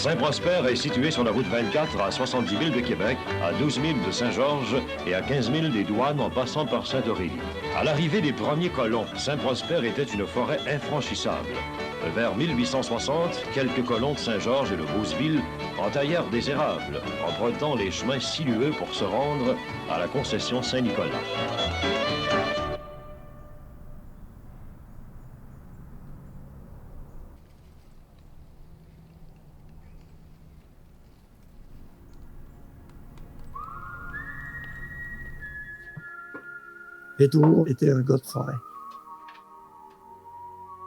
Saint-Prosper est situé sur la route 24 à 70 000 de Québec, à 12 000 de Saint-Georges et à 15 000 des Douanes en passant par Sainte-Aurélie. À l'arrivée des premiers colons, Saint-Prosper était une forêt infranchissable. Vers 1860, quelques colons de Saint-Georges et de Beauceville entaillèrent des érables, empruntant les chemins sinueux pour se rendre à la concession Saint-Nicolas. J'ai toujours été un gars de forêt.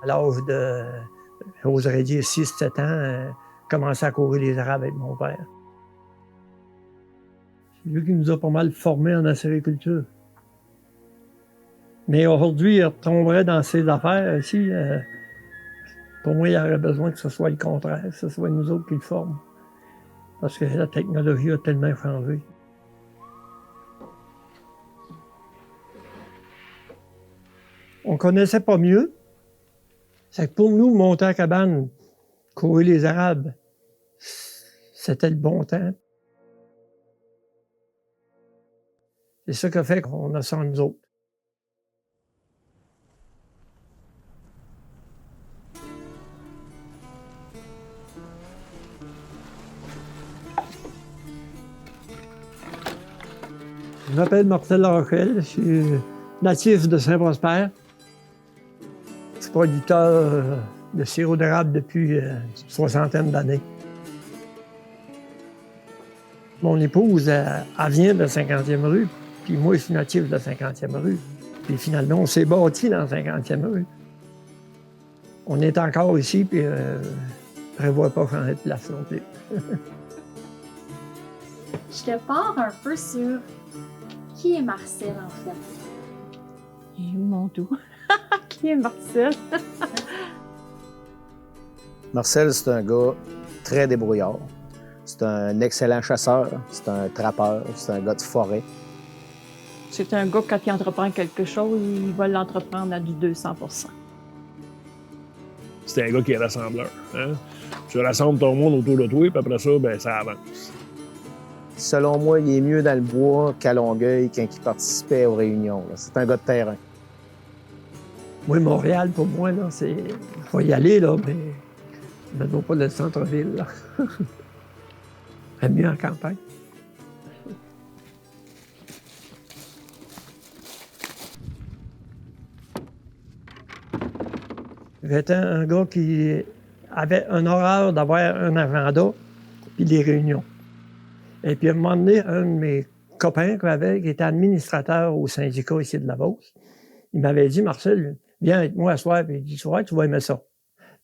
À l'âge de, j'oserais dire 6-7 ans, commencé à courir les érables avec mon père. C'est lui qui nous a pas mal formés en acériculture. Mais aujourd'hui, il retomberait dans ses affaires ici. Pour moi, il y aurait besoin que ce soit le contraire, que ce soit nous autres qui le forment. Parce que la technologie a tellement changé. On connaissait pas mieux. C'est que pour nous, monter à la cabane, courir les érables, c'était le bon temps. C'est ça qui a fait qu'on a ça en nous autres. Je m'appelle Marcel Larochelle, je suis natif de Saint-Prosper. Je suis producteur de sirop d'érable depuis une soixantaine d'années. Mon épouse, elle vient de 50e rue, puis moi, je suis natif de 50e rue. Puis finalement, on s'est bâti dans 50e rue. On est encore ici, puis ne prévoit pas changer de place non plus. Je te pars un peu sur qui est Marcel, en fait. Et mon doux. Qui est Marcel? Marcel, c'est un gars très débrouillard. C'est un excellent chasseur, c'est un trappeur, c'est un gars de forêt. C'est un gars, quand il entreprend quelque chose, il va l'entreprendre à du 200 %. C'est un gars qui est rassembleur. Hein? Tu rassembles ton monde autour de toi, puis après ça, ben, ça avance. Selon moi, il est mieux dans le bois qu'à Longueuil quand il participait aux réunions. Là. C'est un gars de terrain. Moi, Montréal, pour moi, là, c'est... Il faut y aller, là, mais non pas le centre-ville, là. J'aime mieux en campagne. J'étais un gars qui avait un horaire d'avoir un agenda puis des réunions. Et puis, à un moment donné, un de mes copains que j'avais, qui était administrateur au syndicat ici de la Beauce, il m'avait dit, Marcel, viens avec moi à soir. Puis il dit, ouais, tu vas aimer ça.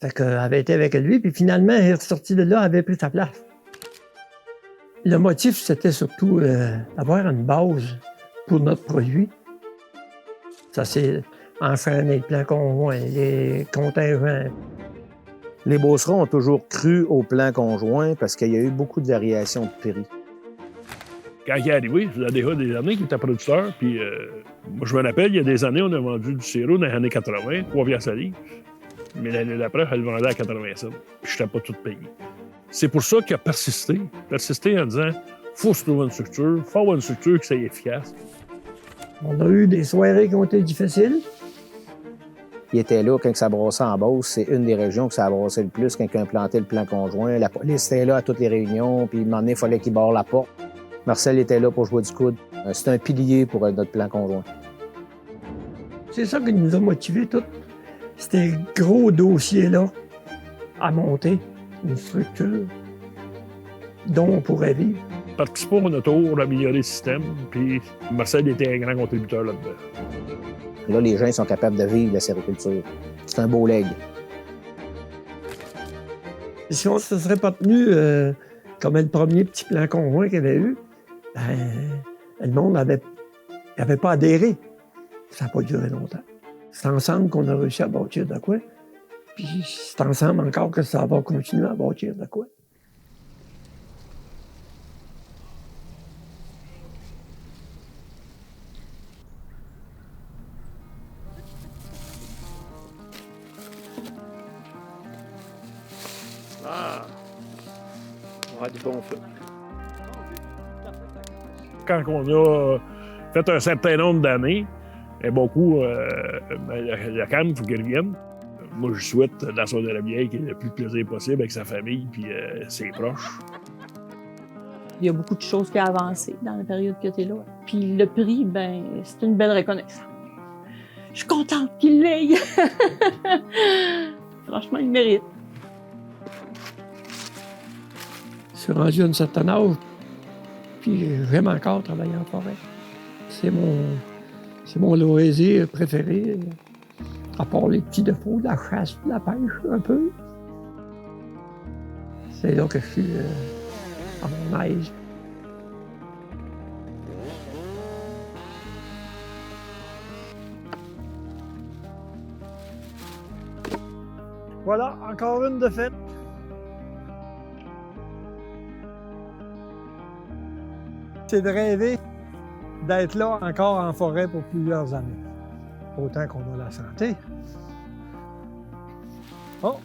Fait que j'avais été avec lui, puis finalement, il est ressorti de là, avait pris sa place. Le motif, c'était surtout d'avoir une base pour notre produit. Ça, c'est enchaîner le plan conjoint, les contingents. Les Beaucerons ont toujours cru au plan conjoint parce qu'il y a eu beaucoup de variations de prix. Quand il est arrivé, il faisait déjà des années qu'il était producteur, puis moi, je me rappelle, il y a des années, on a vendu du sirop dans les années 80, 3 piastres à livre. Mais l'année d'après, elle le vendait à 87. Puis je n'étais pas tout payé. C'est pour ça qu'il a persisté. Persisté en disant, faut se trouver une structure, faut avoir une structure qui soit efficace. On a eu des soirées qui ont été difficiles. Il était là quand ça brassait en Beauce. C'est une des régions que ça a brassé le plus quand il a implanté le plan conjoint. La police était là à toutes les réunions, puis un moment donné, il fallait qu'il barre la porte. Marcel était là pour jouer du coude. C'est un pilier pour notre plan conjoint. C'est ça qui nous a motivés tous. Ces gros dossiers-là à monter, une structure dont on pourrait vivre. Participer à notre tour, améliorer le système, puis Marcel était un grand contributeur là-dedans. Là, les gens sont capables de vivre la sériculture. C'est un beau leg. Si on ne se serait pas tenu comme le premier petit plan conjoint qu'il y avait eu, ben, le monde n'avait pas adhéré. Ça n'a pas duré longtemps. C'est ensemble qu'on a réussi à bâtir de quoi. Puis c'est ensemble encore que ça va continuer à bâtir de quoi. du bon feu. Quand on a fait un certain nombre d'années, et beaucoup, la canne, il faut qu'elle revienne. Moi, je souhaite dans son de la bière qu'il ait le plus de plaisir possible avec sa famille puis ses proches. Il y a beaucoup de choses qui ont avancé dans la période que tu es là. Puis le prix, ben, c'est une belle reconnaissance. Je suis contente qu'il l'ait. Franchement, il mérite. Je suis rendu à un certain âge, puis j'aime encore travailler en forêt. C'est mon loisir préféré, à part les petits défauts de la chasse, de la pêche, un peu. C'est là que je suis à mon aise. Voilà, encore une de faite. C'est de rêver d'être là encore en forêt pour plusieurs années. Autant qu'on a la santé. Oh,